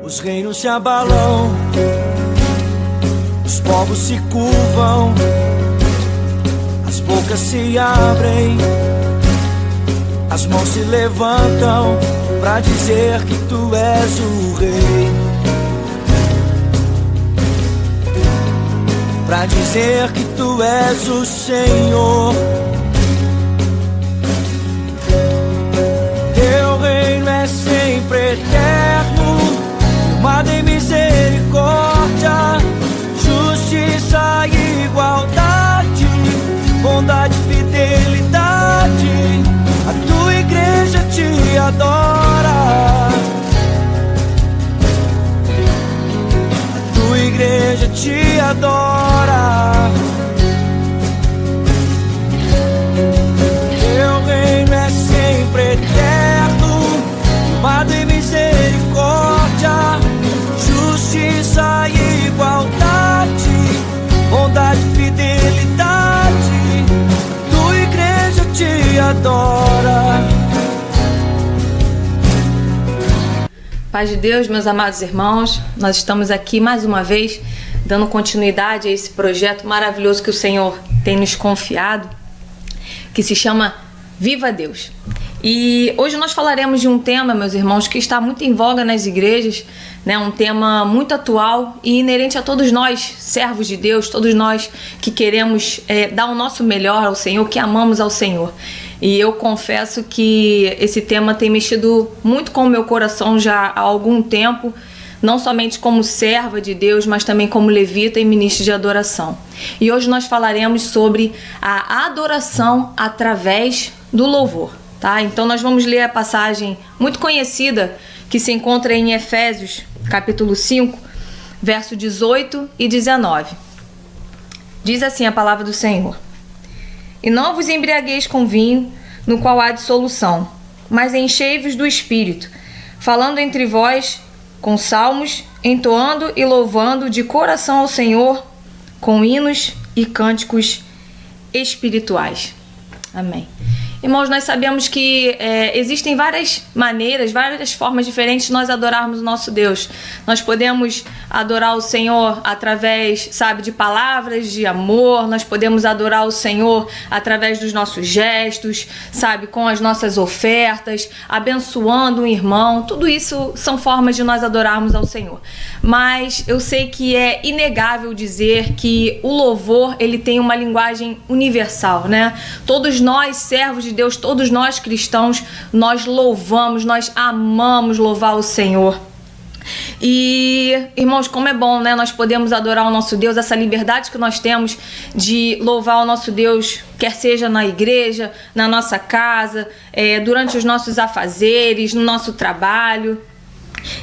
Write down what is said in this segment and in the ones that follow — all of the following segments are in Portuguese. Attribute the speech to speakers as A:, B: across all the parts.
A: Os reinos se abalam, os povos se curvam, as bocas se abrem, as mãos se levantam pra dizer que tu és o rei, pra dizer que tu és o Senhor. Teu reino é sempre eterno, firmado em misericórdia, justiça e igualdade, bondade e fidelidade. A tua igreja te adora, a tua igreja te adora. Teu reino é sempre eterno, firmado em misericórdia, justiça e igualdade, bondade e fidelidade. Tua igreja te adora.
B: Paz de Deus, meus amados irmãos, nós estamos aqui mais uma vez dando continuidade a esse projeto maravilhoso que o Senhor tem nos confiado, que se chama Viva Deus. E hoje nós falaremos de um tema, meus irmãos, que está muito em voga nas igrejas, né? Um tema muito atual e inerente a todos nós, servos de Deus, todos nós que queremos dar o nosso melhor ao Senhor, que amamos ao Senhor. E eu confesso que esse tema tem mexido muito com o meu coração já há algum tempo, não somente como serva de Deus, mas também como levita e ministro de adoração. E hoje nós falaremos sobre a adoração através do louvor, tá? Então nós vamos ler a passagem muito conhecida que se encontra em Efésios, capítulo 5, verso 18 e 19. Diz assim a palavra do Senhor: E não vos embriagueis com vinho, no qual há dissolução, mas enchei-vos do Espírito, falando entre vós com salmos, entoando e louvando de coração ao Senhor, com hinos e cânticos espirituais. Amém. Irmãos, nós sabemos que existem várias maneiras, várias formas diferentes de nós adorarmos o nosso Deus. Nós podemos adorar o Senhor através, de palavras de amor. Nós podemos adorar o Senhor através dos nossos gestos, com as nossas ofertas, abençoando um irmão. Tudo isso são formas de nós adorarmos ao Senhor. Mas eu sei que é inegável dizer que o louvor, ele tem uma linguagem universal, né? Todos nós, servos de Deus, todos nós cristãos, nós louvamos, nós amamos louvar o Senhor. E, irmãos, como é bom, né? Nós podemos adorar o nosso Deus, essa liberdade que nós temos de louvar o nosso Deus, quer seja na igreja, na nossa casa, durante os nossos afazeres, no nosso trabalho.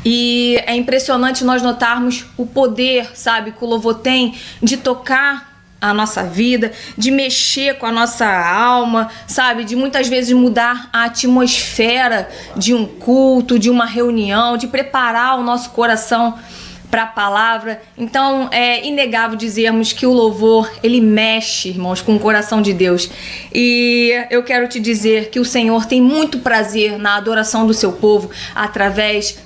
B: E é impressionante nós notarmos o poder, que o louvor tem de tocar a nossa vida, de mexer com a nossa alma, de muitas vezes mudar a atmosfera de um culto, de uma reunião, de preparar o nosso coração para a palavra. Então é inegável dizermos que o louvor, ele mexe, irmãos, com o coração de Deus. E eu quero te dizer que o Senhor tem muito prazer na adoração do seu povo, através,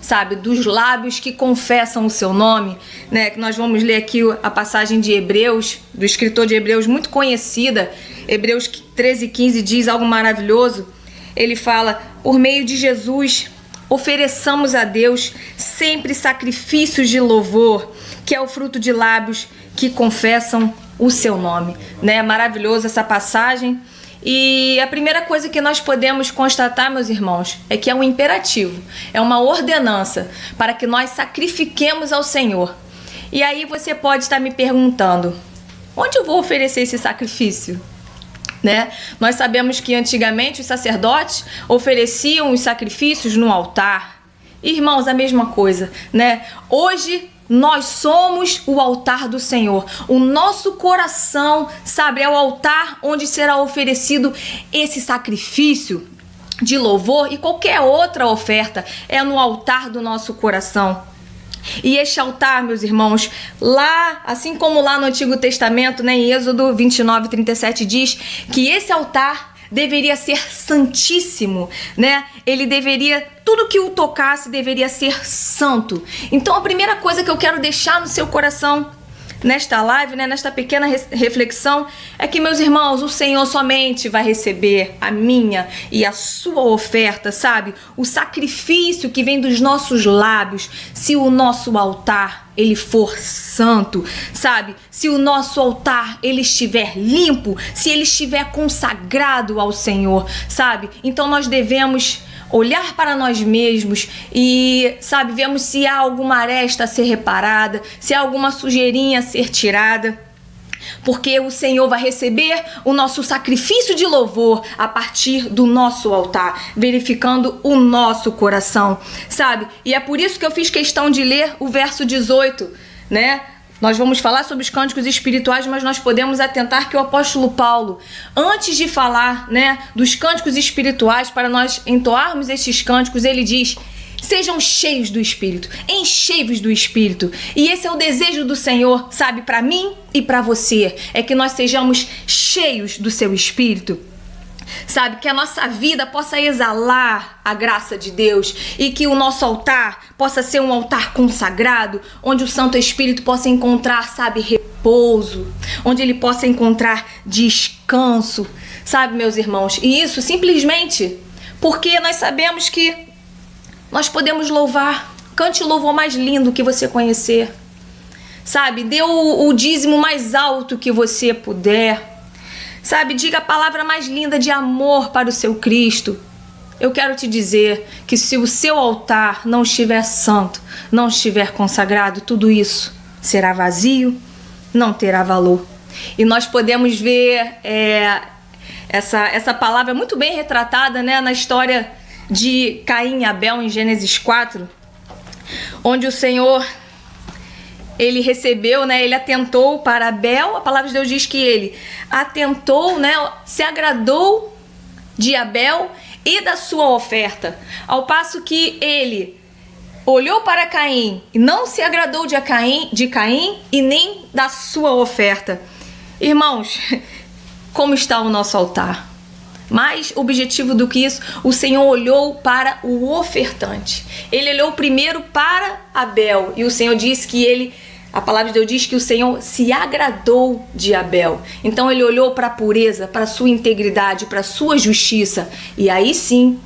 B: dos lábios que confessam o seu nome, né? Que nós vamos ler aqui a passagem de Hebreus, do escritor de Hebreus, muito conhecida. Hebreus 13:15 diz algo maravilhoso. Ele fala: por meio de Jesus, ofereçamos a Deus sempre sacrifícios de louvor, que é o fruto de lábios que confessam o seu nome, né? Maravilhoso essa passagem. E a primeira coisa que nós podemos constatar, meus irmãos, é que é um imperativo, é uma ordenança para que nós sacrifiquemos ao Senhor. E aí você pode estar me perguntando: onde eu vou oferecer esse sacrifício? Né? Nós sabemos que antigamente os sacerdotes ofereciam os sacrifícios no altar. Irmãos, a mesma coisa, né? Hoje nós somos o altar do Senhor. O nosso coração, é o altar onde será oferecido esse sacrifício de louvor, e qualquer outra oferta é no altar do nosso coração. E este altar, meus irmãos, lá, assim como lá no Antigo Testamento, né, em Êxodo 29:37 diz que esse altar deveria ser santíssimo, né? Ele deveria, tudo que o tocasse deveria ser santo. Então a primeira coisa que eu quero deixar no seu coração nesta live, né, nesta pequena reflexão, é que, meus irmãos, o Senhor somente vai receber a minha e a sua oferta, sabe? O sacrifício que vem dos nossos lábios, se o nosso altar ele for santo, sabe? Se o nosso altar ele estiver limpo, se ele estiver consagrado ao Senhor, sabe? Então nós devemos olhar para nós mesmos e, sabe, vemos se há alguma aresta a ser reparada, se há alguma sujeirinha a ser tirada, porque o Senhor vai receber o nosso sacrifício de louvor a partir do nosso altar, verificando o nosso coração, sabe? E é por isso que eu fiz questão de ler o verso 18, né? Nós vamos falar sobre os cânticos espirituais, mas nós podemos atentar que o apóstolo Paulo, antes de falar, né, dos cânticos espirituais, para nós entoarmos estes cânticos, ele diz: sejam cheios do Espírito, enchei-vos do Espírito. E esse é o desejo do Senhor, sabe, para mim e para você, é que nós sejamos cheios do seu Espírito. Sabe, que a nossa vida possa exalar a graça de Deus e que o nosso altar possa ser um altar consagrado, onde o Santo Espírito possa encontrar, sabe, repouso, onde ele possa encontrar descanso, sabe, meus irmãos? E isso simplesmente porque nós sabemos que nós podemos louvar. Cante o louvor mais lindo que você conhecer, sabe? Dê o dízimo mais alto que você puder. Sabe, diga a palavra mais linda de amor para o seu Cristo. Eu quero te dizer que se o seu altar não estiver santo, não estiver consagrado, tudo isso será vazio, não terá valor. E nós podemos ver essa palavra muito bem retratada, né, na história de Caim e Abel em Gênesis 4, onde o Senhor, ele recebeu, né, ele atentou para Abel. A palavra de Deus diz que ele atentou, né, se agradou de Abel e da sua oferta, ao passo que ele olhou para Caim e não se agradou de Caim e nem da sua oferta. Irmãos, como está o nosso altar? Mais objetivo do que isso, o Senhor olhou para o ofertante. Ele olhou primeiro para Abel e o Senhor disse que a palavra de Deus diz que o Senhor se agradou de Abel. Então ele olhou para a pureza, para a sua integridade, para a sua justiça. E aí sim,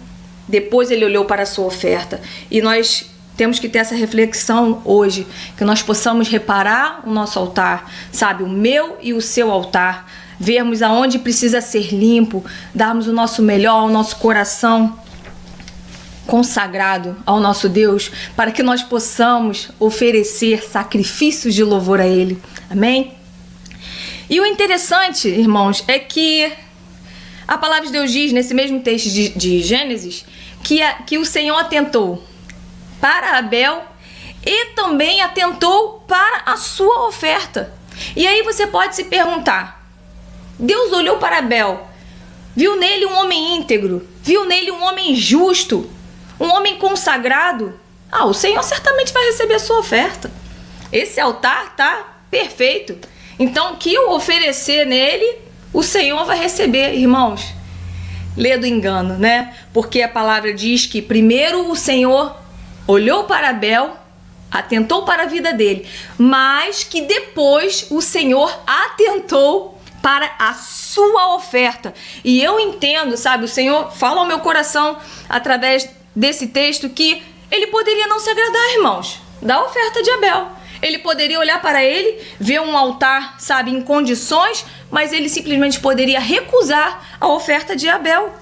B: depois ele olhou para a sua oferta. E nós temos que ter essa reflexão hoje, que nós possamos reparar o nosso altar, sabe? O meu e o seu altar. Vermos aonde precisa ser limpo, darmos o nosso melhor, o nosso coração consagrado ao nosso Deus, para que nós possamos oferecer sacrifícios de louvor a Ele. Amém? E o interessante, irmãos, é que a palavra de Deus diz, nesse mesmo texto de Gênesis, que o Senhor atentou para Abel e também atentou para a sua oferta. E aí você pode se perguntar, Deus olhou para Abel, viu nele um homem íntegro, viu nele um homem justo, um homem consagrado. O Senhor certamente vai receber a sua oferta. Esse altar tá perfeito. Então, o que eu oferecer nele, o Senhor vai receber, irmãos. Lê do engano, né? Porque a palavra diz que primeiro o Senhor olhou para Abel, atentou para a vida dele, mas que depois o Senhor atentou para a sua oferta. E eu entendo, sabe, o Senhor fala ao meu coração através desse texto que ele poderia não se agradar, irmãos, da oferta de Abel. Ele poderia olhar para ele, ver um altar, sabe, em condições, mas ele simplesmente poderia recusar a oferta de Abel.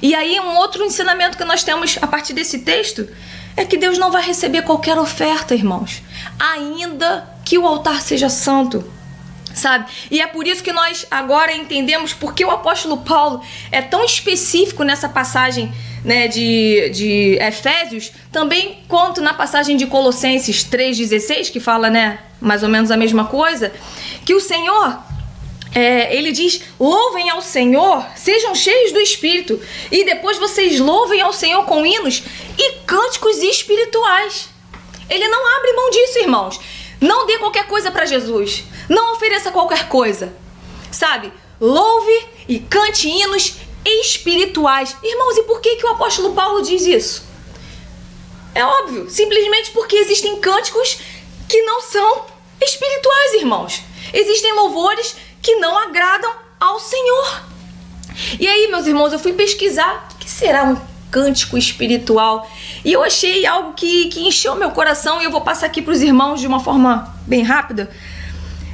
B: E aí um outro ensinamento que nós temos a partir desse texto é que Deus não vai receber qualquer oferta, irmãos, ainda que o altar seja santo. Sabe? E é por isso que nós agora entendemos porque o apóstolo Paulo é tão específico nessa passagem, né, de Efésios, também quanto na passagem de Colossenses 3,16, que fala, né, mais ou menos a mesma coisa, que o Senhor, ele diz, louvem ao Senhor, sejam cheios do Espírito, e depois vocês louvem ao Senhor com hinos e cânticos espirituais. Ele não abre mão disso, irmãos. Não dê qualquer coisa para Jesus. Não ofereça qualquer coisa. Sabe? Louve e cante hinos espirituais. Irmãos, e por que o apóstolo Paulo diz isso? É óbvio, simplesmente porque existem cânticos que não são espirituais, irmãos. Existem louvores que não agradam ao Senhor. E aí, meus irmãos, eu fui pesquisar o que será um cântico espiritual. E eu achei algo que encheu meu coração, e eu vou passar aqui para os irmãos de uma forma bem rápida.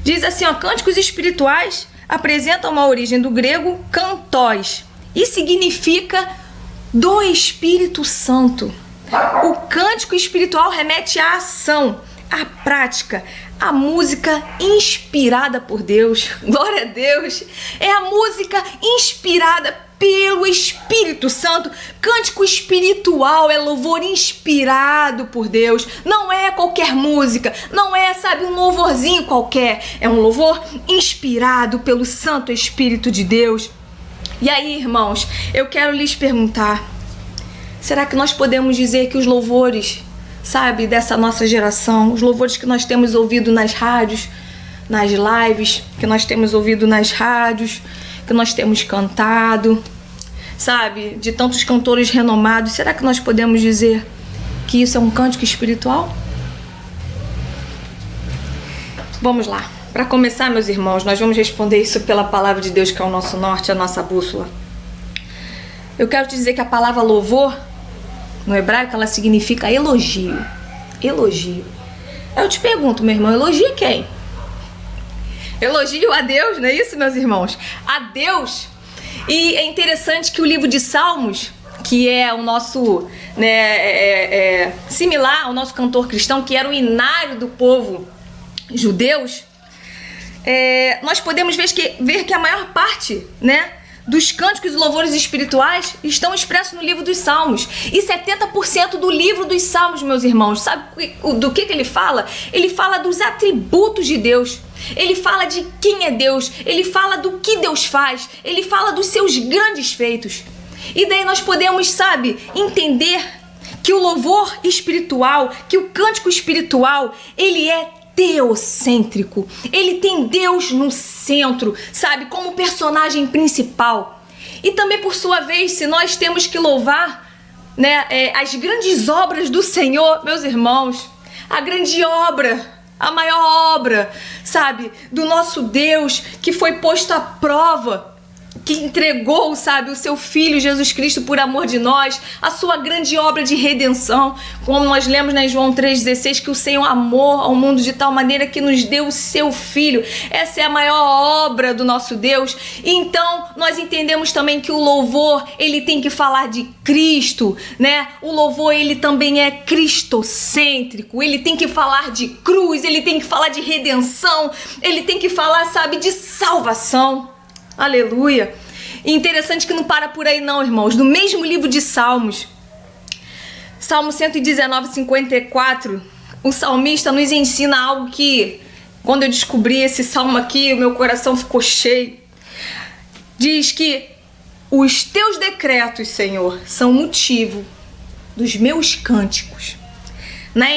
B: Diz assim, ó, cânticos espirituais apresentam uma origem do grego kantós e significa do Espírito Santo. O cântico espiritual remete à ação, à prática, à música inspirada por Deus. Glória a Deus! É a música inspirada pelo Espírito Santo. Cântico espiritual é louvor inspirado por Deus. Não é qualquer música, não é, sabe, um louvorzinho qualquer. É um louvor inspirado pelo Santo Espírito de Deus. E aí, irmãos, eu quero lhes perguntar, será que nós podemos dizer que os louvores, sabe, dessa nossa geração, os louvores que nós temos ouvido nas rádios, nas lives, que nós temos ouvido nas rádios, que nós temos cantado, sabe, de tantos cantores renomados, será que nós podemos dizer que isso é um cântico espiritual? Vamos lá. Para começar, meus irmãos, nós vamos responder isso pela palavra de Deus, que é o nosso norte, a nossa bússola. Eu quero te dizer que a palavra louvor, no hebraico, ela significa elogio. Elogio. Eu te pergunto, meu irmão, elogia quem? Elogio a Deus, não é isso, meus irmãos? A Deus. E é interessante que o livro de Salmos, que é o nosso, similar ao nosso cantor cristão, que era o inário do povo judeus, nós podemos ver que a maior parte, dos cânticos e louvores espirituais estão expressos no livro dos Salmos. E 70% do livro dos Salmos, meus irmãos, sabe do que ele fala? Ele fala dos atributos de Deus. Ele fala de quem é Deus. Ele fala do que Deus faz. Ele fala dos seus grandes feitos. E daí nós podemos, sabe, entender que o louvor espiritual, que o cântico espiritual, ele é teocêntrico. Ele tem Deus no centro, sabe, como personagem principal. E também, por sua vez, se nós temos que louvar, as grandes obras do Senhor, meus irmãos, a grande obra, a maior obra, sabe, do nosso Deus, que foi posto à prova, que entregou, sabe, o seu Filho Jesus Cristo por amor de nós, a sua grande obra de redenção, como nós lemos em João 3,16, que o Senhor amou ao mundo de tal maneira que nos deu o seu Filho. Essa é a maior obra do nosso Deus. E então nós entendemos também que o louvor, ele tem que falar de Cristo, O louvor, ele também é cristocêntrico, ele tem que falar de cruz, ele tem que falar de redenção, ele tem que falar, sabe, de salvação. Aleluia. E interessante que não para por aí não, irmãos. No mesmo livro de Salmos, Salmo 119, 54, o salmista nos ensina algo que, quando eu descobri esse salmo aqui, o meu coração ficou cheio. Diz que os teus decretos, Senhor, são motivo dos meus cânticos. Na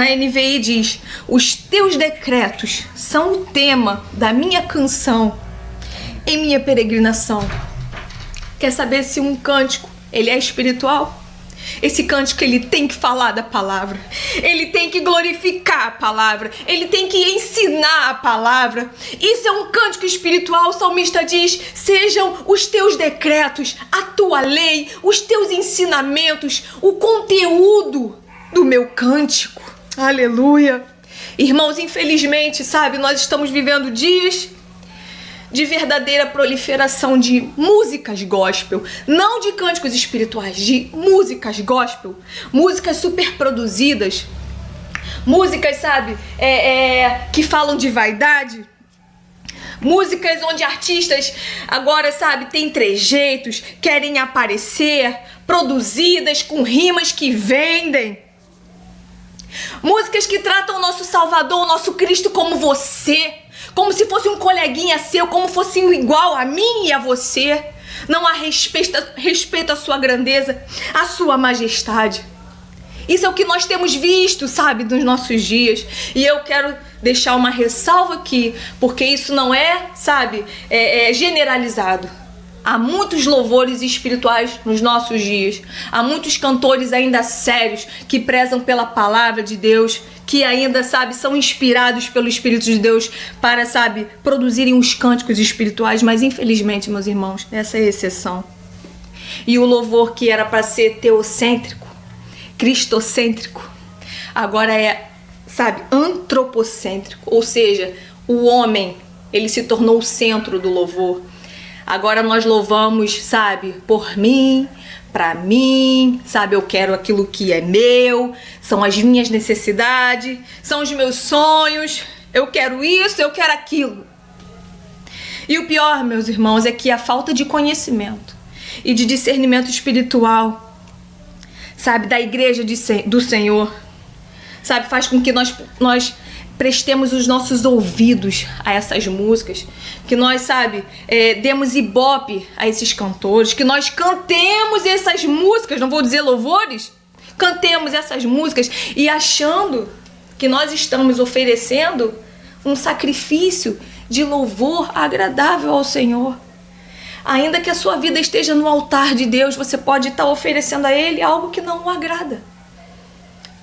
B: NVI diz, os teus decretos são o tema da minha canção em minha peregrinação. Quer saber se um cântico, ele é espiritual? Esse cântico, ele tem que falar da palavra, ele tem que glorificar a palavra, ele tem que ensinar a palavra. Isso é um cântico espiritual. O salmista diz, sejam os teus decretos, a tua lei, os teus ensinamentos, o conteúdo do meu cântico. Aleluia. Irmãos, infelizmente, sabe, nós estamos vivendo dias de verdadeira proliferação de músicas gospel, não de cânticos espirituais, de músicas gospel, músicas super produzidas, músicas, sabe, que falam de vaidade, músicas onde artistas agora, sabe, têm trejeitos, querem aparecer, produzidas com rimas que vendem. Músicas que tratam o nosso Salvador, o nosso Cristo como você, como se fosse um coleguinha seu, como fosse igual a mim e a você. Não há respeito à sua grandeza, à sua majestade. Isso é o que nós temos visto, sabe, nos nossos dias. E eu quero deixar uma ressalva aqui, porque isso não é, sabe, generalizado. Há muitos louvores espirituais nos nossos dias. Há muitos cantores ainda sérios que prezam pela palavra de Deus, que ainda, sabe, são inspirados pelo Espírito de Deus para, sabe, produzirem os cânticos espirituais. Mas infelizmente, meus irmãos, essa é a exceção. E o louvor que era para ser teocêntrico, cristocêntrico, agora é, sabe, antropocêntrico. Ou seja, o homem, ele se tornou o centro do louvor. Agora nós louvamos, sabe, por mim, pra mim, sabe, eu quero aquilo que é meu, são as minhas necessidades, são os meus sonhos, eu quero isso, eu quero aquilo. E o pior, meus irmãos, é que a falta de conhecimento e de discernimento espiritual, sabe, da igreja do Senhor, sabe, faz com que nós prestemos os nossos ouvidos a essas músicas, que nós, sabe, demos ibope a esses cantores, que nós cantemos essas músicas, não vou dizer louvores, cantemos essas músicas e achando que nós estamos oferecendo um sacrifício de louvor agradável ao Senhor. Ainda que a sua vida esteja no altar de Deus, você pode estar oferecendo a Ele algo que não o agrada,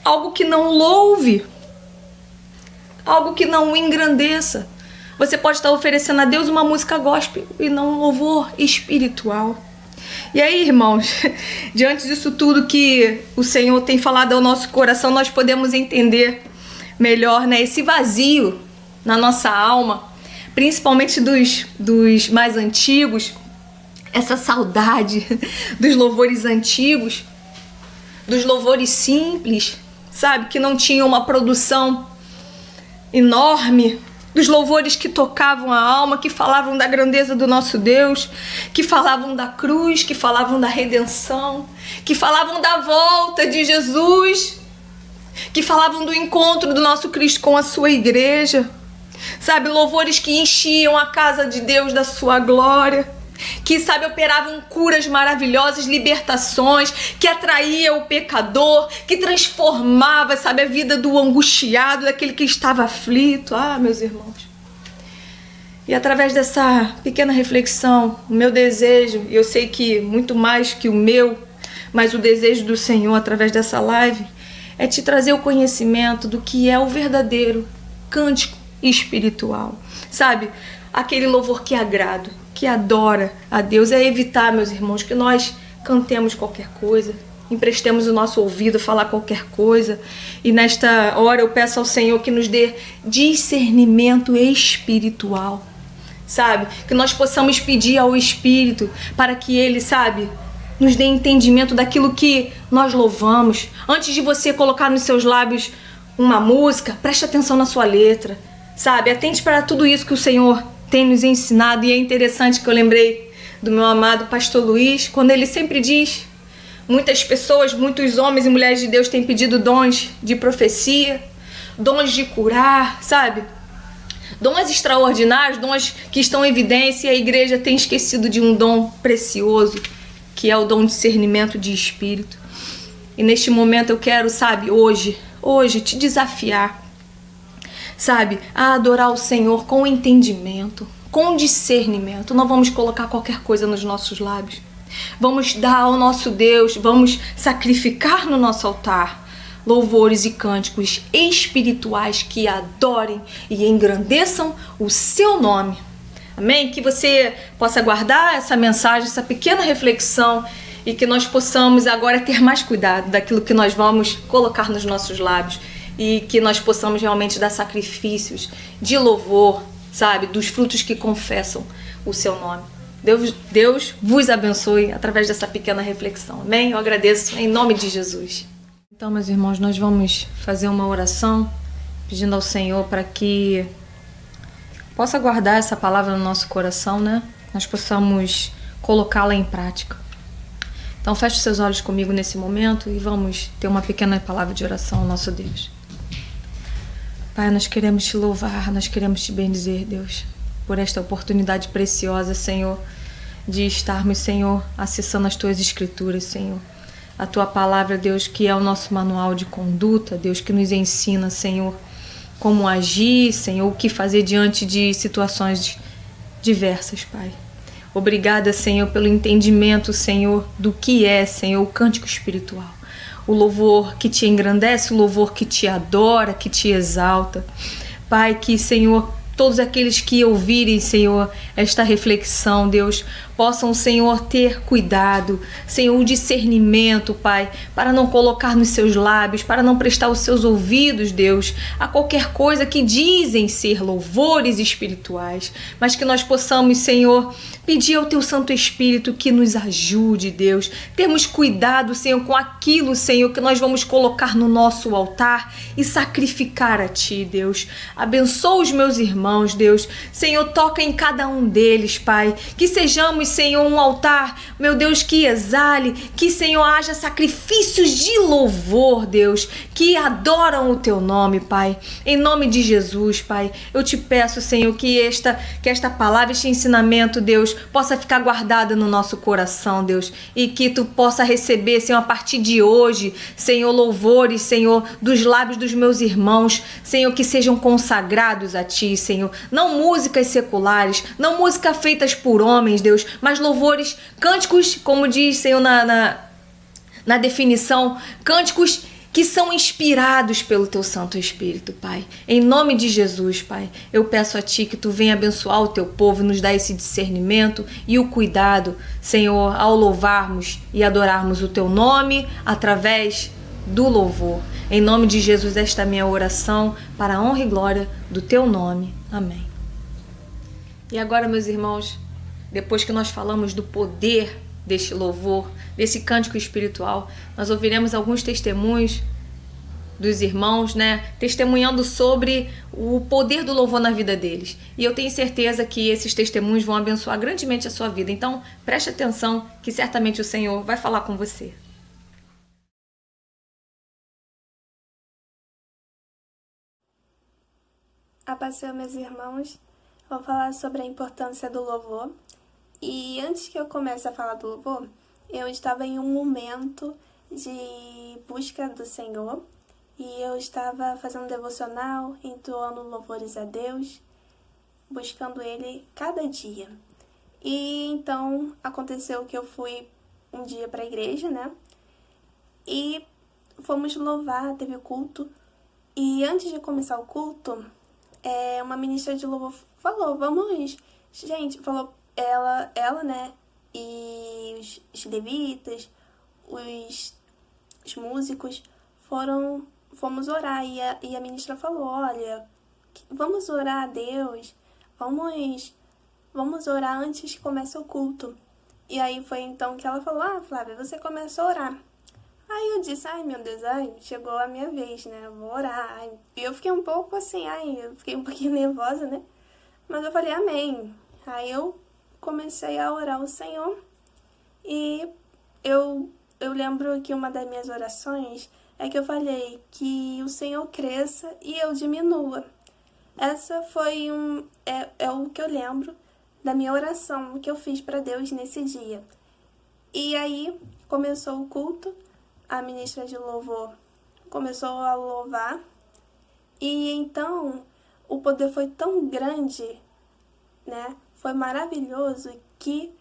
B: algo que não louve, algo que não o engrandeça. Você pode estar oferecendo a Deus uma música gospel e não um louvor espiritual. E aí, irmãos, diante disso tudo que o Senhor tem falado ao nosso coração, nós podemos entender melhor, né, esse vazio na nossa alma, principalmente dos mais antigos, essa saudade dos louvores antigos, dos louvores simples, sabe, que não tinham uma produção enorme, dos louvores que tocavam a alma, que falavam da grandeza do nosso Deus, que falavam da cruz, que falavam da redenção, que falavam da volta de Jesus, que falavam do encontro do nosso Cristo com a sua igreja, sabe, louvores que enchiam a casa de Deus da sua glória, que, sabe, operavam curas maravilhosas, libertações, que atraía o pecador, que transformava, sabe, a vida do angustiado, daquele que estava aflito. Ah, meus irmãos. E através dessa pequena reflexão, o meu desejo, e eu sei que muito mais que o meu, mas o desejo do Senhor através dessa live, é te trazer o conhecimento do que é o verdadeiro cântico espiritual. Sabe, aquele louvor que agrada, que adora a Deus. É evitar, meus irmãos, que nós cantemos qualquer coisa, emprestemos o nosso ouvido a falar qualquer coisa. E nesta hora eu peço ao Senhor que nos dê discernimento espiritual, sabe? Que nós possamos pedir ao Espírito para que Ele, sabe, nos dê entendimento daquilo que nós louvamos. Antes de você colocar nos seus lábios uma música, preste atenção na sua letra, sabe? Atente para tudo isso que o Senhor tem nos ensinado. E é interessante que eu lembrei do meu amado pastor Luiz, quando ele sempre diz, muitas pessoas, muitos homens e mulheres de Deus têm pedido dons de profecia, dons de curar, sabe? Dons extraordinários, dons que estão em evidência, e a igreja tem esquecido de um dom precioso, que é o dom de discernimento de espírito. E neste momento eu quero, sabe, hoje te desafiar, sabe, a adorar o Senhor com entendimento, com discernimento. Não vamos colocar qualquer coisa nos nossos lábios. Vamos dar ao nosso Deus, vamos sacrificar no nosso altar louvores e cânticos espirituais que adorem e engrandeçam o seu nome. Amém? Que você possa guardar essa mensagem, essa pequena reflexão, e que nós possamos agora ter mais cuidado daquilo que nós vamos colocar nos nossos lábios, e que nós possamos realmente dar sacrifícios de louvor, sabe, dos frutos que confessam o seu nome. Deus vos abençoe através dessa pequena reflexão. Amém? Eu agradeço em nome de Jesus. Então, meus irmãos, nós vamos fazer uma oração pedindo ao Senhor para que possa guardar essa palavra no nosso coração, né? Nós possamos colocá-la em prática. Então, feche os seus olhos comigo nesse momento e vamos ter uma pequena palavra de oração ao nosso Deus. Pai, nós queremos te louvar, nós queremos te bendizer, Deus, por esta oportunidade preciosa, Senhor, de estarmos, Senhor, acessando as tuas escrituras, Senhor. A tua palavra, Deus, que é o nosso manual de conduta, Deus, que nos ensina, Senhor, como agir, Senhor, o que fazer diante de situações diversas, Pai. Obrigada, Senhor, pelo entendimento, Senhor, do que é, Senhor, o cântico espiritual. O louvor que te engrandece, o louvor que te adora, que te exalta. Pai, que, Senhor, todos aqueles que ouvirem, Senhor, esta reflexão, Deus, possam, Senhor, ter cuidado, Senhor, o discernimento, Pai, para não colocar nos seus lábios, para não prestar os seus ouvidos, Deus, a qualquer coisa que dizem ser louvores espirituais, mas que nós possamos, Senhor, pedir ao Teu Santo Espírito que nos ajude, Deus. Termos cuidado, Senhor, com aquilo, Senhor, que nós vamos colocar no nosso altar e sacrificar a Ti, Deus. Abençoa os meus irmãos, Deus. Senhor, toca em cada um deles, Pai. Que sejamos, Senhor, um altar, meu Deus, que exale, que, Senhor, haja sacrifícios de louvor, Deus, que adoram o Teu nome, Pai. Em nome de Jesus, Pai, eu te peço, Senhor, que esta palavra, este ensinamento, Deus, possa ficar guardada no nosso coração, Deus, e que Tu possa receber, Senhor, a partir de hoje, Senhor, louvores, Senhor, dos lábios dos meus irmãos, Senhor, que sejam consagrados a Ti, Senhor. Não músicas seculares, não músicas feitas por homens, Deus, mas louvores, cânticos, como diz, Senhor, na definição, cânticos que são inspirados pelo Teu Santo Espírito, Pai. Em nome de Jesus, Pai, eu peço a Ti que Tu venha abençoar o Teu povo, nos dar esse discernimento e o cuidado, Senhor, ao louvarmos e adorarmos o Teu nome através do louvor. Em nome de Jesus, esta é a minha oração para a honra e glória do Teu nome. Amém. E agora, meus irmãos, depois que nós falamos do poder deste louvor, desse cântico espiritual, nós ouviremos alguns testemunhos dos irmãos, né, testemunhando sobre o poder do louvor na vida deles. E eu tenho certeza que esses testemunhos vão abençoar grandemente a sua vida. Então, preste atenção que certamente o Senhor vai falar com você.
C: A paz do Senhor, meus irmãos, vou falar sobre a importância do louvor. E antes que eu comece a falar do louvor, eu estava em um momento de busca do Senhor e eu estava fazendo devocional, entoando louvores a Deus, buscando Ele cada dia. E então aconteceu que eu fui um dia para a igreja, né? E fomos louvar, teve o culto. E antes de começar o culto, uma ministra de louvor falou, ela, né, e os levitas, os músicos, fomos orar, e a ministra falou, olha, vamos orar a Deus, vamos orar antes que comece o culto. E aí foi então que ela falou, Flávia, você começa a orar. Aí eu disse, meu Deus, chegou a minha vez, né, eu vou orar. E eu fiquei um pouco assim, eu fiquei um pouquinho nervosa, né, mas eu falei, amém. Aí eu comecei a orar ao Senhor e eu lembro que uma das minhas orações é que eu falei que o Senhor cresça e eu diminua. Essa foi o que eu lembro da minha oração que eu fiz para Deus nesse dia. E aí começou o culto, a ministra de louvor começou a louvar e então o poder foi tão grande, né? Foi maravilhoso que,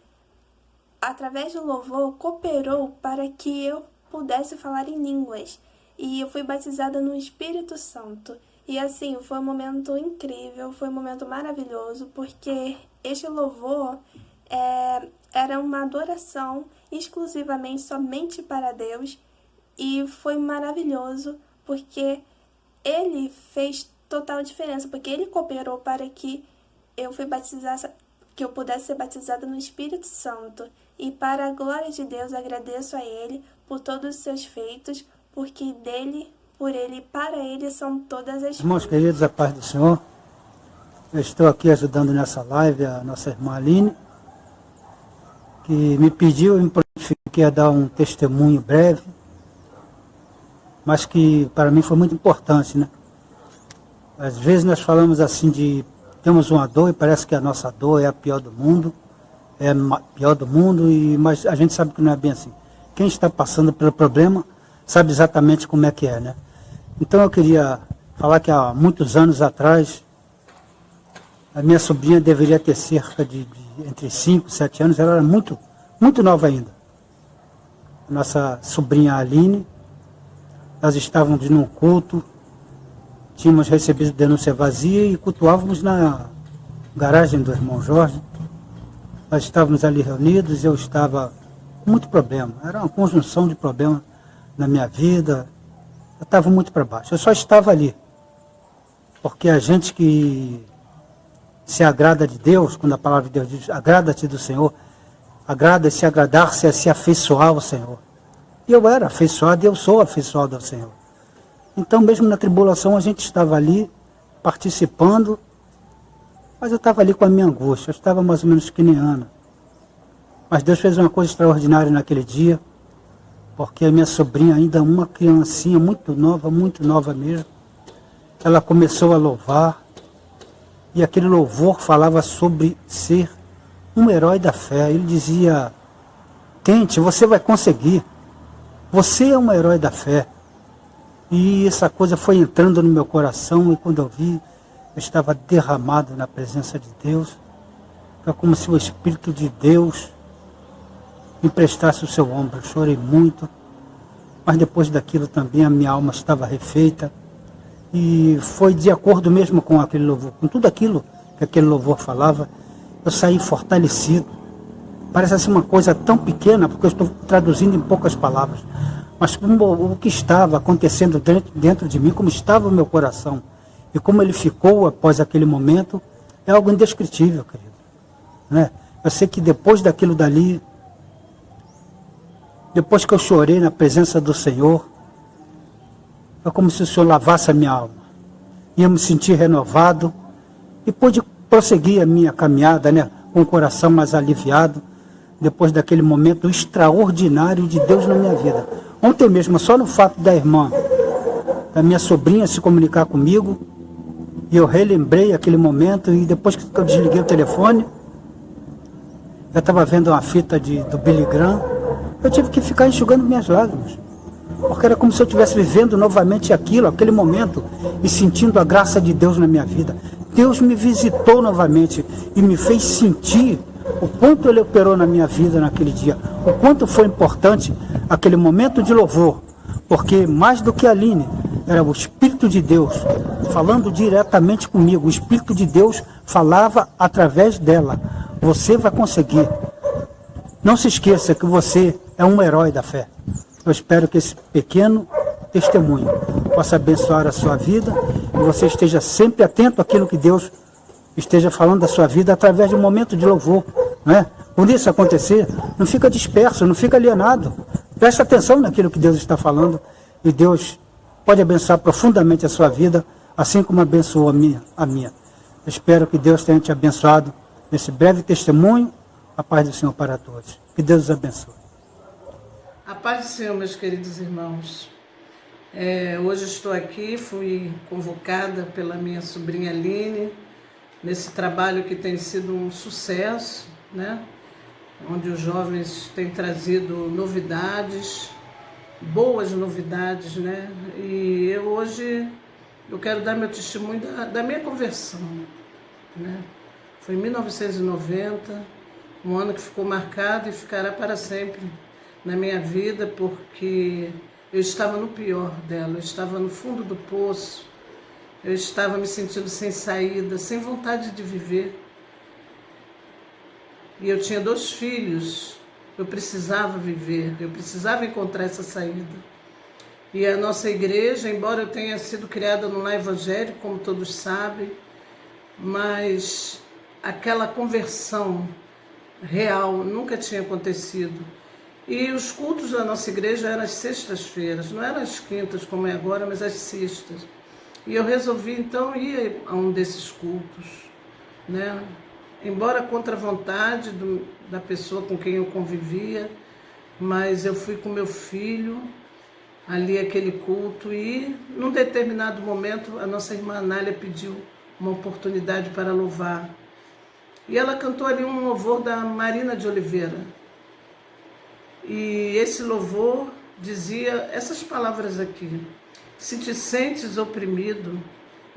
C: através do louvor, cooperou para que eu pudesse falar em línguas. E eu fui batizada no Espírito Santo. E assim, foi um momento incrível, foi um momento maravilhoso, porque este louvor era uma adoração exclusivamente, somente para Deus. E foi maravilhoso, porque Ele fez total diferença, porque Ele cooperou para que eu pudesse ser batizada no Espírito Santo. E para a glória de Deus, agradeço a Ele por todos os seus feitos, porque dele, por Ele e para Ele são todas as coisas.
D: Irmãos queridos, a paz do Senhor. Eu estou aqui ajudando nessa live a nossa irmã Aline, que me pediu, eu me prontifiquei a dar um testemunho breve, mas que para mim foi muito importante, né? Às vezes nós falamos assim temos uma dor e parece que a nossa dor é a pior do mundo, mas a gente sabe que não é bem assim. Quem está passando pelo problema sabe exatamente como é que é, né? Então eu queria falar que há muitos anos atrás, A minha sobrinha deveria ter cerca de entre 5 e 7 anos, ela era muito, muito nova ainda. A nossa sobrinha Aline, nós estávamos num culto, tínhamos recebido denúncia vazia e cultuávamos na garagem do irmão Jorge. Nós estávamos ali reunidos, eu estava com muito problema, era uma conjunção de problemas na minha vida, eu estava muito para baixo, eu só estava ali, porque a gente que se agrada de Deus, quando a palavra de Deus diz, agrada-te do Senhor, agrada-se, agradar-se é se afeiçoar ao Senhor. E eu era afeiçoado e eu sou afeiçoado ao Senhor. Então, mesmo na tribulação, a gente estava ali, participando, mas eu estava ali com a minha angústia, eu estava mais ou menos que nem Ana. Mas Deus fez uma coisa extraordinária naquele dia, porque a minha sobrinha, ainda uma criancinha muito nova mesmo, ela começou a louvar, e aquele louvor falava sobre ser um herói da fé. Ele dizia, tente, você vai conseguir. Você é um herói da fé. E essa coisa foi entrando no meu coração, e quando eu vi, eu estava derramado na presença de Deus. Foi como se o Espírito de Deus me prestasse o seu ombro. Eu chorei muito, mas depois daquilo também a minha alma estava refeita. E foi de acordo mesmo com aquele louvor, com tudo aquilo que aquele louvor falava, eu saí fortalecido. Parece assim uma coisa tão pequena, porque eu estou traduzindo em poucas palavras, mas como o que estava acontecendo dentro de mim, como estava o meu coração, e como ele ficou após aquele momento, é algo indescritível, querido. Né? Eu sei que depois daquilo dali, depois que eu chorei na presença do Senhor, foi como se o Senhor lavasse a minha alma. Ia me sentir renovado e pude prosseguir a minha caminhada, né, com o coração mais aliviado, depois daquele momento extraordinário de Deus na minha vida. Ontem mesmo, só no fato da irmã, da minha sobrinha se comunicar comigo, e eu relembrei aquele momento, e depois que eu desliguei o telefone, eu estava vendo uma fita do Billy Graham, eu tive que ficar enxugando minhas lágrimas. Porque era como se eu estivesse vivendo novamente aquilo, aquele momento, e sentindo a graça de Deus na minha vida. Deus me visitou novamente e me fez sentir o quanto Ele operou na minha vida naquele dia, o quanto foi importante aquele momento de louvor, porque mais do que a Aline, era o Espírito de Deus falando diretamente comigo. O Espírito de Deus falava através dela. Você vai conseguir. Não se esqueça que você é um herói da fé. Eu espero que esse pequeno testemunho possa abençoar a sua vida e você esteja sempre atento àquilo que Deus esteja falando da sua vida através de um momento de louvor. Né? Quando isso acontecer, não fica disperso, não fica alienado. Preste atenção naquilo que Deus está falando e Deus pode abençoar profundamente a sua vida, assim como abençoou a minha. Eu espero que Deus tenha te abençoado nesse breve testemunho. A paz do Senhor para todos. Que Deus os abençoe.
E: A paz do Senhor, meus queridos irmãos. Hoje estou aqui, fui convocada pela minha sobrinha Aline, nesse trabalho que tem sido um sucesso, né? Onde os jovens têm trazido novidades, boas novidades, né? E hoje eu quero dar meu testemunho da minha conversão, né? Foi em 1990, um ano que ficou marcado e ficará para sempre na minha vida, porque eu estava no pior dela, eu estava no fundo do poço, eu estava me sentindo sem saída, sem vontade de viver. E eu tinha 2 filhos, eu precisava viver, eu precisava encontrar essa saída. E a nossa igreja, embora eu tenha sido criada no lar evangélico, como todos sabem, mas aquela conversão real nunca tinha acontecido. E os cultos da nossa igreja eram às sextas-feiras, não eram às quintas como é agora, mas às sextas. E eu resolvi então ir a um desses cultos, né? Embora contra a vontade da pessoa com quem eu convivia, mas eu fui com meu filho ali aquele culto e num determinado momento a nossa irmã Anália pediu uma oportunidade para louvar. E ela cantou ali um louvor da Marina de Oliveira. E esse louvor dizia essas palavras aqui: se te sentes oprimido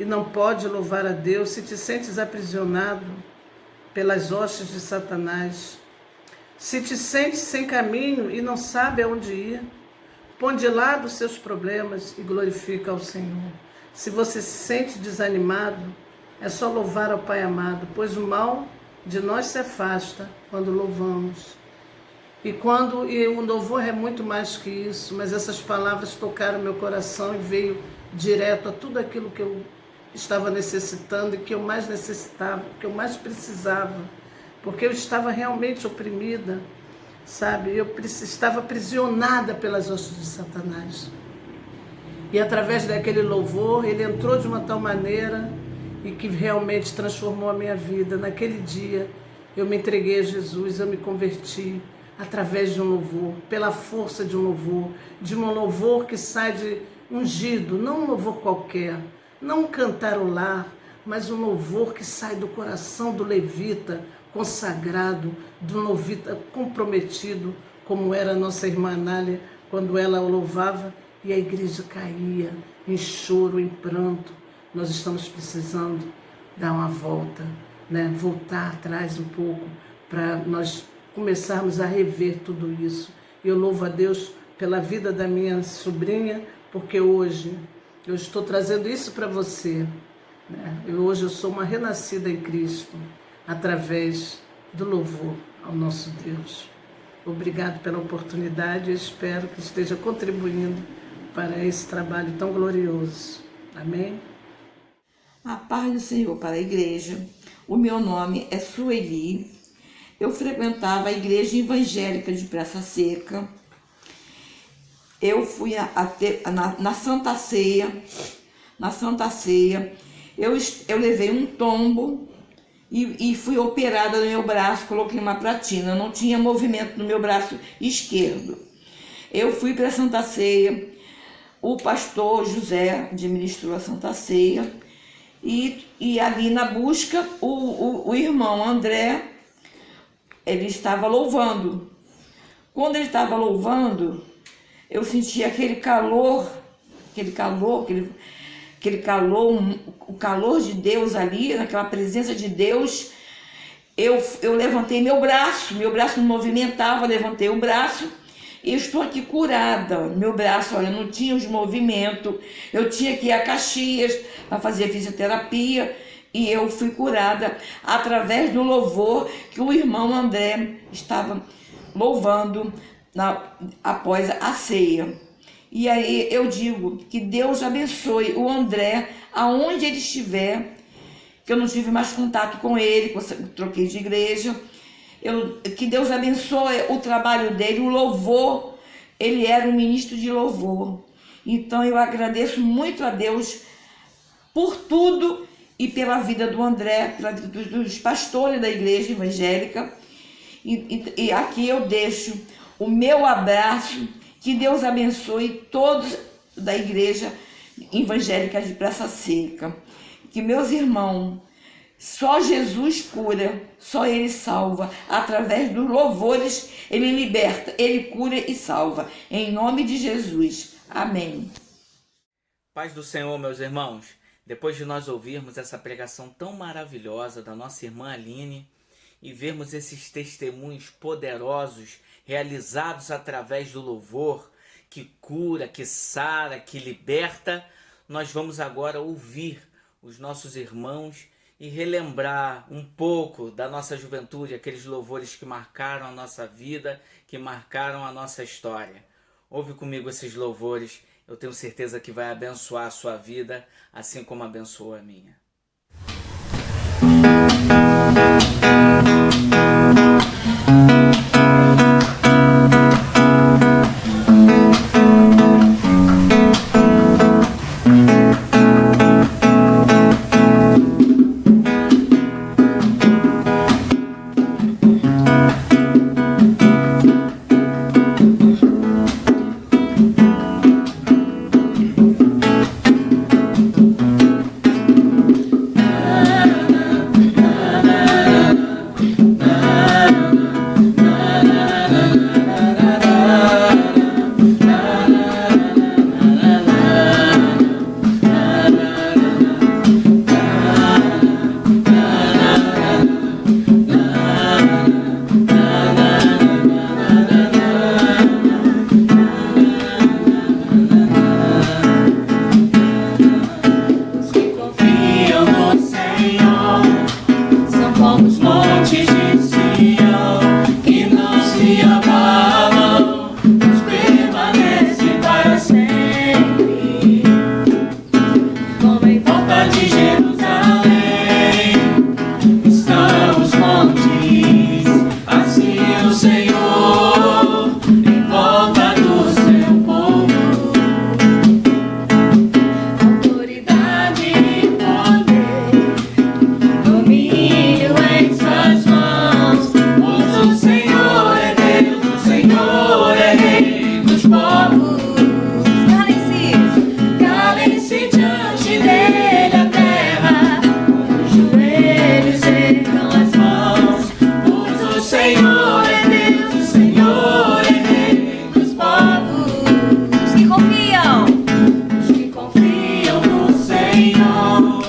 E: e não pode louvar a Deus, se te sentes aprisionado pelas hostes de Satanás, se te sentes sem caminho e não sabe aonde ir, põe de lado os seus problemas e glorifica ao Senhor. Se você se sente desanimado, é só louvar ao Pai amado, pois o mal de nós se afasta quando louvamos. E o louvor é muito mais que isso, mas essas palavras tocaram meu coração e veio direto a tudo aquilo que eu estava necessitando e que eu mais necessitava, que eu mais precisava, porque eu estava realmente oprimida, sabe? Eu estava aprisionada pelas hostes de Satanás. E através daquele louvor, ele entrou de uma tal maneira e que realmente transformou a minha vida. Naquele dia, eu me entreguei a Jesus, eu me converti através de um louvor, pela força de um louvor que sai de ungido, não um louvor qualquer, não um cantarolar, mas um louvor que sai do coração do levita consagrado, do levita comprometido, como era a nossa irmã Anália, quando ela o louvava e a igreja caía em choro, em pranto. Nós estamos precisando dar uma volta, né? Voltar atrás um pouco, para nós começarmos a rever tudo isso. Eu louvo a Deus pela vida da minha sobrinha, porque hoje eu estou trazendo isso para você, né? Hoje eu sou uma renascida em Cristo, através do louvor ao nosso Deus. Obrigado pela oportunidade, eu espero que esteja contribuindo para esse trabalho tão glorioso. Amém?
F: A paz do Senhor para a igreja. O meu nome é Sueli. Eu frequentava a igreja evangélica de Praça Seca. Eu fui na Santa Ceia. Na Santa Ceia, eu levei um tombo e fui operada no meu braço, coloquei uma platina. Eu não tinha movimento no meu braço esquerdo. Eu fui para a Santa Ceia. O pastor José administrou a Santa Ceia. E ali na busca, o irmão André, ele estava louvando. Quando ele estava louvando, eu senti aquele calor, o calor de Deus ali, naquela presença de Deus. Eu levantei meu braço não movimentava, levantei o braço e estou aqui curada. Meu braço, olha, não tinha os movimentos, eu tinha que ir a Caxias para fazer fisioterapia e eu fui curada através do louvor que o irmão André estava louvando após a ceia. E aí eu digo que Deus abençoe o André aonde ele estiver, que eu não tive mais contato com ele, troquei de igreja. Que Deus abençoe o trabalho dele, o louvor. Ele era um ministro de louvor. Então eu agradeço muito a Deus por tudo e pela vida do André, pela vida dos pastores da igreja evangélica. E aqui eu deixo o meu abraço. Que Deus abençoe todos da igreja evangélica de Praça Seca. Que meus irmãos, só Jesus cura, só Ele salva. Através dos louvores, Ele liberta, Ele cura e salva. Em nome de Jesus. Amém.
G: Paz do Senhor, meus irmãos. Depois de nós ouvirmos essa pregação tão maravilhosa da nossa irmã Aline e vermos esses testemunhos poderosos realizados através do louvor, que cura, que sara, que liberta, nós vamos agora ouvir os nossos irmãos e relembrar um pouco da nossa juventude, aqueles louvores que marcaram a nossa vida, que marcaram a nossa história. Ouve comigo esses louvores, eu tenho certeza que vai abençoar a sua vida, assim como abençoou a minha.
A: povos. Calem-se diante dele a terra, os joelhos ergam as mãos, pois o Senhor é Deus, o Senhor é Rei dos povos.
B: Os que confiam
A: No Senhor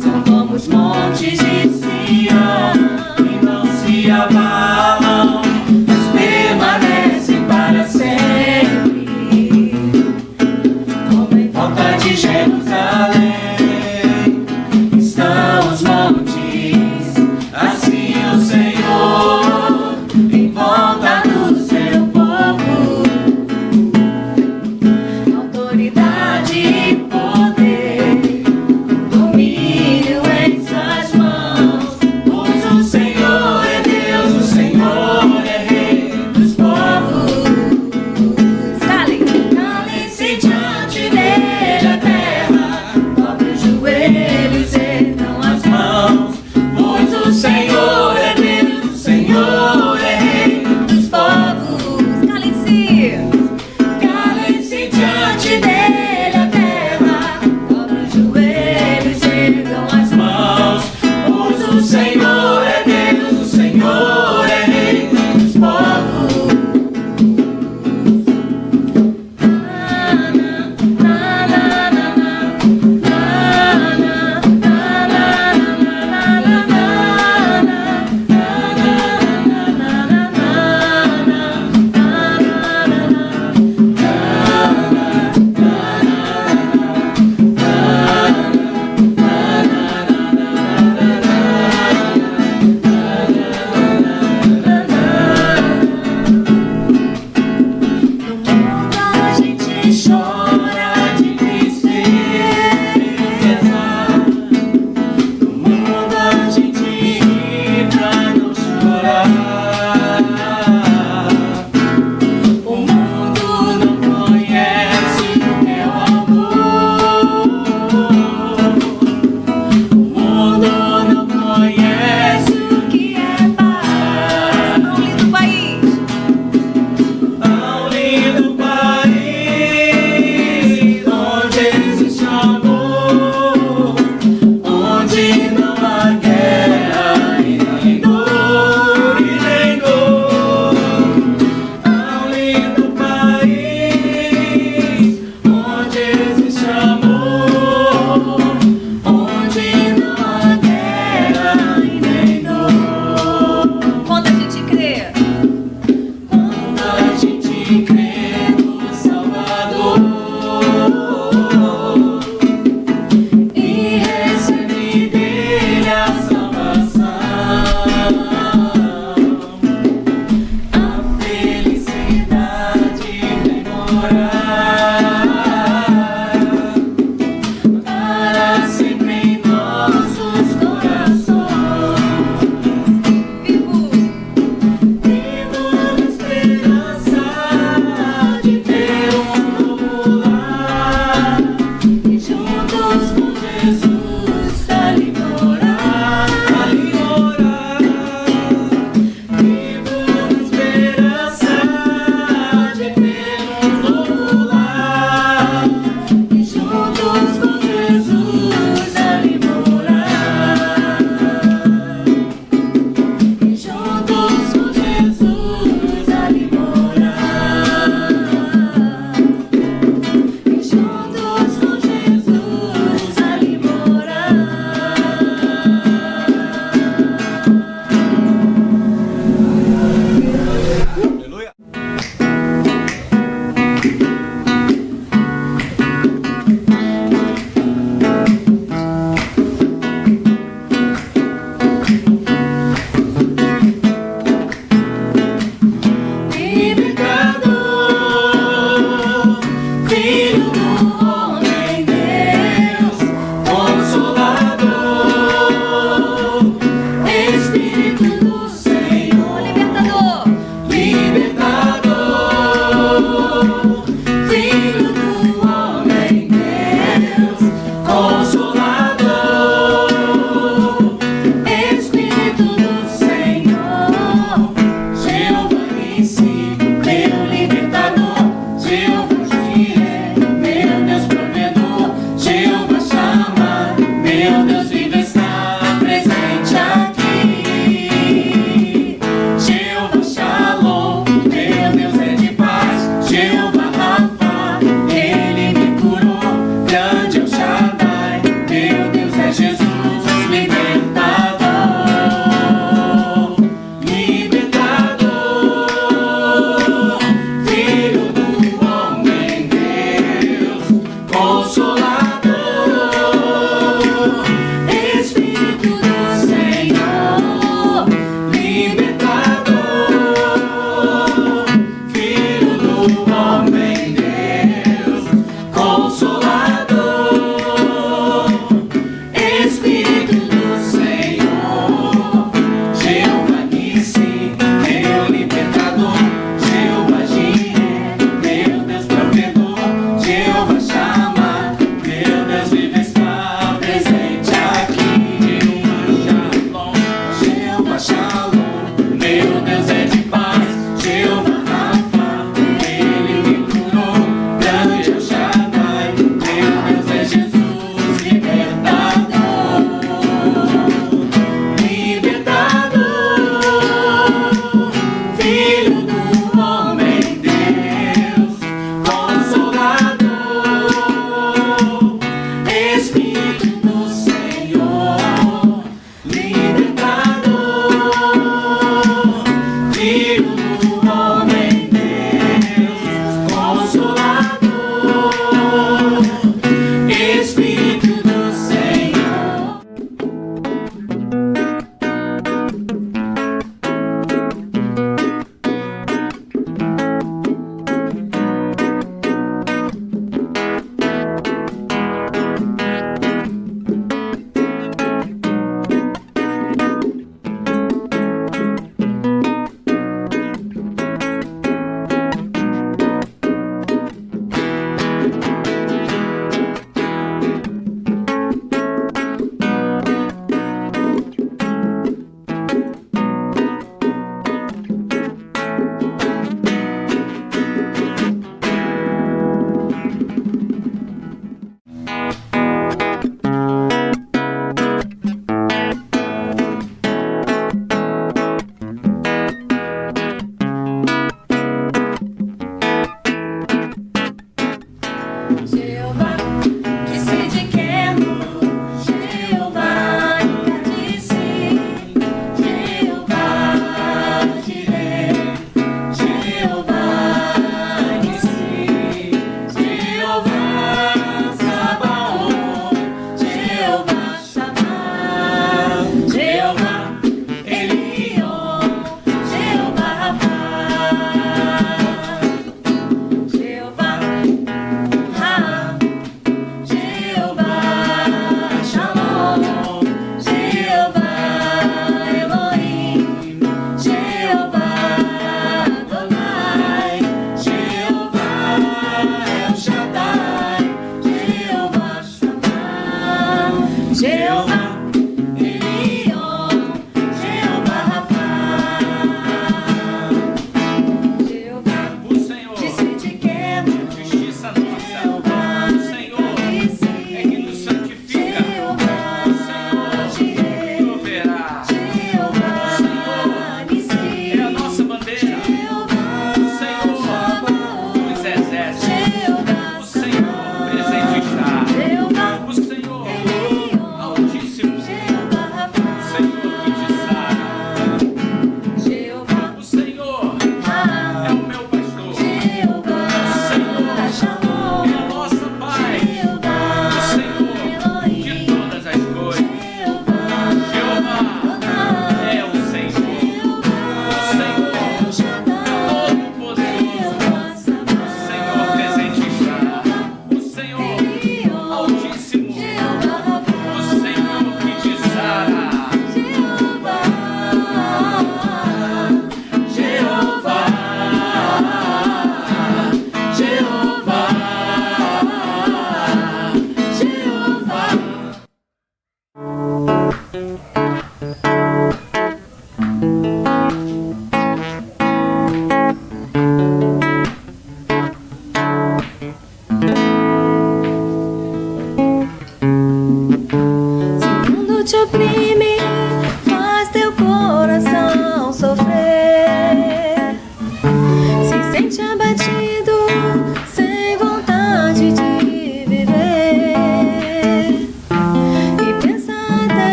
A: são como os montes de Sião, que não se abalam, mas permanecem para sempre. Como em volta de Jerusalém estão os montes, assim o Senhor em volta do seu povo. Autoridade e poder, domínio em suas mãos, pois o Senhor é Deus, o Senhor é Rei dos povos. Calem-se diante dele a terra, dobre os joelhos, ergam as mãos, pois o Senhor é Deus, o Senhor é Rei dos povos. Calem-se diante dele a terra, dobre os joelhos, ergam as mãos, pois o Senhor é Deus, o Senhor é Rei dos povos. No mundo a gente chora de tristeza, no mundo a gente ri pra não chorar. O mundo não conhece o que é o amor. O mundo não conhece o que é paz.
B: Tão lindo país.
A: Tão lindo país, onde existe amor, onde não há guerra e nem dor, e nem dor. Tão lindo país, onde existe amor, onde não há guerra e nem dor.
B: Quando a gente crê.
A: Quando a gente crê no Salvador e recebe dele a salvação, a felicidade vem morar para sempre em nossos corações. Vivo na esperança de ter um novo lar e juntos com Jesus ali morar, ali morar. Vivo na esperança de ter um novo vem Deus, Consolador, Espírito do Senhor, Jeová Nissi, meu libertador, Jeová Jireh, meu Deus provedor, Jeová Shammah, meu Deus vive está presente aqui. Jeová Shalom, meu Deus é de paz, Jeová Rafa, ele me curou,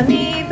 H: mim.